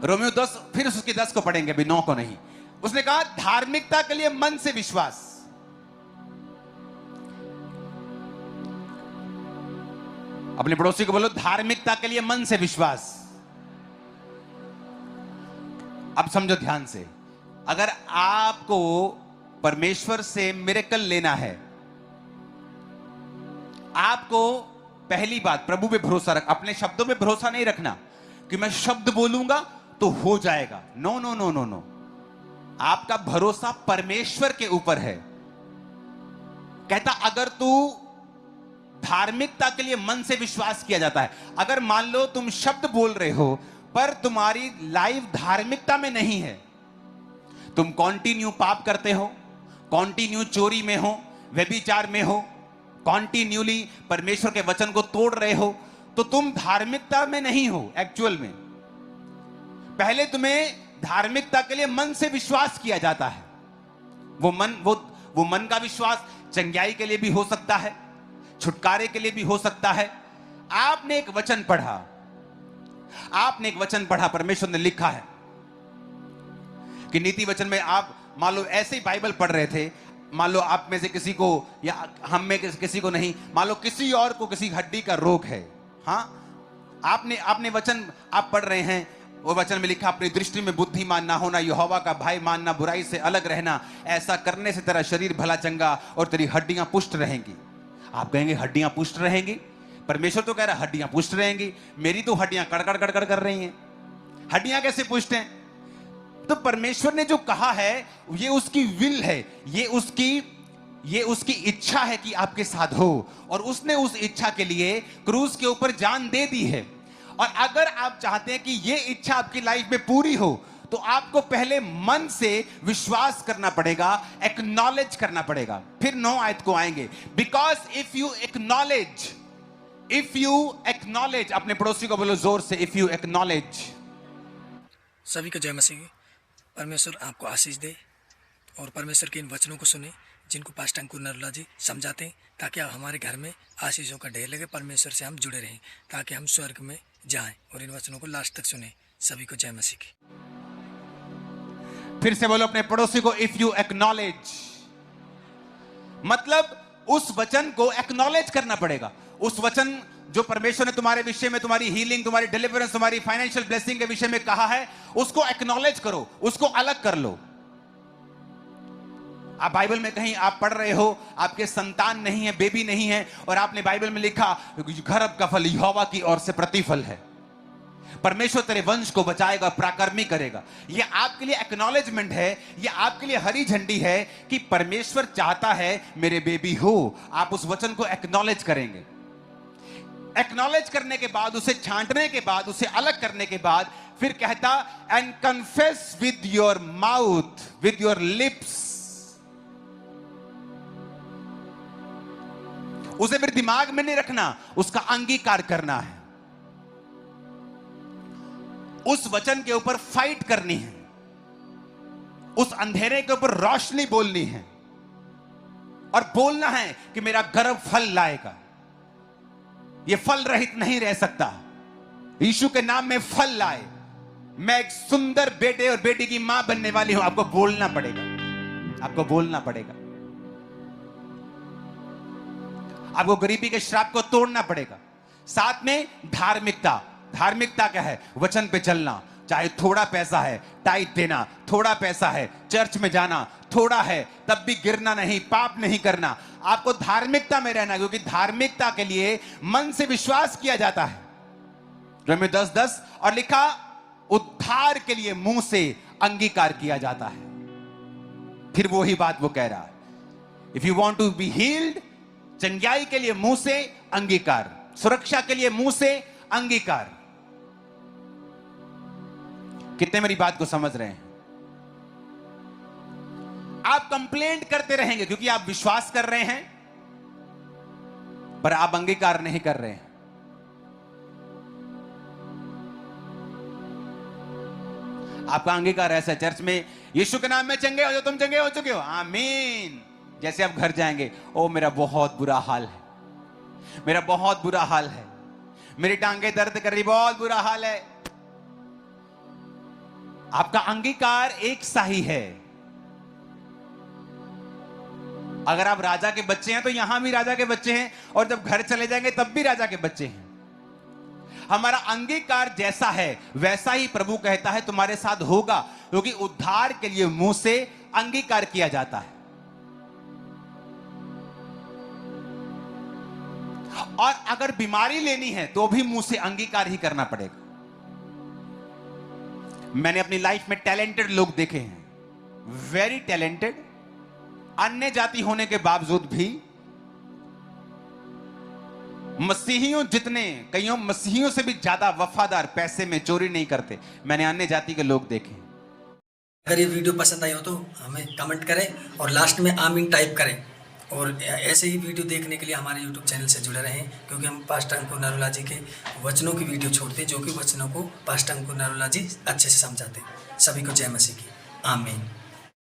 Romeo 10, फिर उसकी 10 को पढ़ेंगे, अभी 9 को नहीं। उसने कहा धार्मिकता के लिए मन से विश्वास। अपने पड़ोसी को बोलो धार्मिकता के लिए मन से विश्वास। अब समझो ध्यान से, अगर आपको परमेश्वर से मिरेकल लेना है, आपको पहली बात प्रभु पे भरोसा रख, अपने शब्दों पे भरोसा नहीं रखना कि मैं शब्द बोलूंगा तो हो जाएगा। No no no no no, आपका भरोसा परमेश्वर के ऊपर है। कहता अगर तू धार्मिकता के लिए मन से विश्वास किया जाता है, अगर मान लो तुम शब्द बोल रहे हो पर तुम्हारी लाइफ धार्मिकता में नहीं है, तुम कॉन्टिन्यू पाप करते हो, कॉन्टिन्यू चोरी में हो, व्यभिचार में हो, कॉन्टिन्यूली परमेश्वर के वचन को तोड़ रहे हो, तो तुम धार्मिकता में नहीं हो एक्चुअल में। पहले तुम्हें धार्मिकता के लिए मन से विश्वास किया जाता है। वो मन का विश्वास चंगाई के लिए भी हो सकता है, छुटकारे के लिए भी हो सकता है। आपने एक वचन पढ़ा, परमेश्वर ने लिखा है कि नीति वचन में आप मान लो ऐसे ही बाइबल पढ़ रहे थे, मान लो आप में से किसी को या हम में किसी को नहीं, मान लो किसी और को किसी हड्डी का रोग है, हाँ, आपने वचन आप पढ़ रहे हैं, वो वचन में लिखा अपनी दृष्टि में बुद्धिमान ना होना, यहोवा का भय मानना, बुराई से अलग रहना, ऐसा करने से तेरा शरीर भला चंगा और तेरी हड्डियां पुष्ट रहेंगी। आप कहेंगे हड्डियां पुष्ट रहेंगी? परमेश्वर तो कह रहा है हड्डियां पुष्ट रहेंगी। मेरी तो हड्डियां कड़कड़ कड़कड़ कर रही हैं, हड्डियां कैसे पुष्ट हैं? तो परमेश्वर ने जो कहा है ये उसकी विल है, ये उसकी इच्छा है कि आपके साथ हो, और उसने उस इच्छा के लिए क्रूस के ऊपर जान दे दी है। और अगर आप चाहते हैं कि ये इच्छा आपकी लाइफ में पूरी हो, तो आपको पहले मन से विश्वास करना पड़ेगा, एक्नॉलेज करना पड़ेगा। फिर 9 आयत को आएंगे, बिकॉज इफ यू एक्नॉलेज, अपने पड़ोसी को बोलो जोर से, इफ यू एक्नॉलेज। सभी को जय मसीह। परमेश्वर आपको आशीष दे और परमेश्वर के इन वचनों को सुने जिनको पास्टर अंकुर नरोला जी समझाते हैं, ताकि आप हमारे घर में आशीषों का ढेर लगे, परमेश्वर से हम जुड़े रहें, ताकि हम स्वर्ग में जाएं और इन वचनों को लास्ट तक सुने। सभी को जय मसीह की। फिर से बोलो अपने पड़ोसी को, इफ यू एक्नॉलेज, मतलब उस वचन को एक्नॉलेज करना पड़ेगा। उस वचन जो परमेश्वर ने तुम्हारे विषय में, तुम्हारी हीलिंग, तुम्हारी डिलीवरेंस, तुम्हारी फाइनेंशियल ब्लेसिंग के विषय में कहा है, उसको एक्नॉलेज करो, उसको अलग कर लो। आप बाइबल में कहीं आप पढ़ रहे हो आपके संतान नहीं है, बेबी नहीं है, और आपने बाइबल में लिखा गर्भ का फल यहोवा की ओर से प्रतिफल है, परमेश्वर तेरे वंश को बचाएगा, पराक्रमी करेगा। यह आपके लिए एक्नॉलेजमेंट है, यह आपके लिए हरी झंडी है कि परमेश्वर चाहता है मेरे बेबी हो। आप उस वचन को एक्नॉलेज करेंगे। एक्नॉलेज करने के बाद, उसे छांटने के बाद, उसे अलग करने के बाद, फिर कहता and confess with your mouth, with your lips. उसे फिर दिमाग में नहीं रखना, उसका अंगीकार करना है। उस वचन के ऊपर फाइट करनी है, उस अंधेरे के ऊपर रोशनी बोलनी है, और बोलना है कि मेरा गर्भ फल लाएगा, ये फल रहित नहीं रह सकता, यीशु के नाम में फल लाए, मैं एक सुंदर बेटे और बेटी की मां बनने वाली हूं। आपको बोलना पड़ेगा, आपको बोलना पड़ेगा, आपको गरीबी के श्राप को तोड़ना पड़ेगा। साथ में धार्मिकता। धार्मिकता क्या है? वचन पे चलना, चाहे थोड़ा पैसा है टाइट देना, थोड़ा पैसा है चर्च में जाना, थोड़ा है तब भी गिरना नहीं, पाप नहीं करना। आपको धार्मिकता में रहना, क्योंकि धार्मिकता के लिए मन से विश्वास किया जाता है। रोमियो 10:10 और लिखा उद्धार के लिए मुंह से अंगीकार किया जाता है। फिर वही बात वो कह रहा है, if you want to be healed, चंगाई के लिए मुंह से अंगीकार, सुरक्षा के लिए मुंह से अंगीकार। कितने मेरी बात को समझ रहे हैं? आप कंप्लेंट करते रहेंगे क्योंकि आप विश्वास कर रहे हैं पर आप अंगीकार नहीं कर रहे हैं। आपका अंगीकार ऐसा है, चर्च में यीशु के नाम में चंगे हो जो तुम चंगे हो चुके हो, आमीन। जैसे आप घर जाएंगे, ओ मेरा बहुत बुरा हाल है, मेरा बहुत बुरा हाल है, मेरी टांगे दर्द कर रही, बहुत बुरा हाल है। आपका अंगीकार एक सा ही है। अगर आप राजा के बच्चे हैं तो यहां भी राजा के बच्चे हैं, और जब घर चले जाएंगे तब भी राजा के बच्चे हैं। हमारा अंगीकार जैसा है वैसा ही प्रभु कहता है तुम्हारे साथ होगा, क्योंकि उद्धार के लिए मुंह से अंगीकार किया जाता है। और अगर बीमारी लेनी है तो भी मुंह से अंगीकार ही करना पड़ेगा। मैंने अपनी लाइफ में टैलेंटेड लोग देखे हैं, वेरी टैलेंटेड, अन्य जाति होने के बावजूद भी मसीहियों जितने, कईयों मसीहियों से भी ज्यादा वफादार, पैसे में चोरी नहीं करते। मैंने अन्य जाति के लोग देखे। अगर ये वीडियो पसंद आई हो तो हमें कमेंट करें और लास्ट में आमीन टाइप करें। और ऐसे ही वीडियो देखने के लिए हमारे YouTube चैनल से जुड़े रहें, क्योंकि हम पास्टर अंकुर नरोला जी के वचनों की वीडियो छोड़ते हैं, जो कि वचनों को पास्टर अंकुर नरोला जी अच्छे से समझाते हैं। सभी को जय मसीह की। आमीन।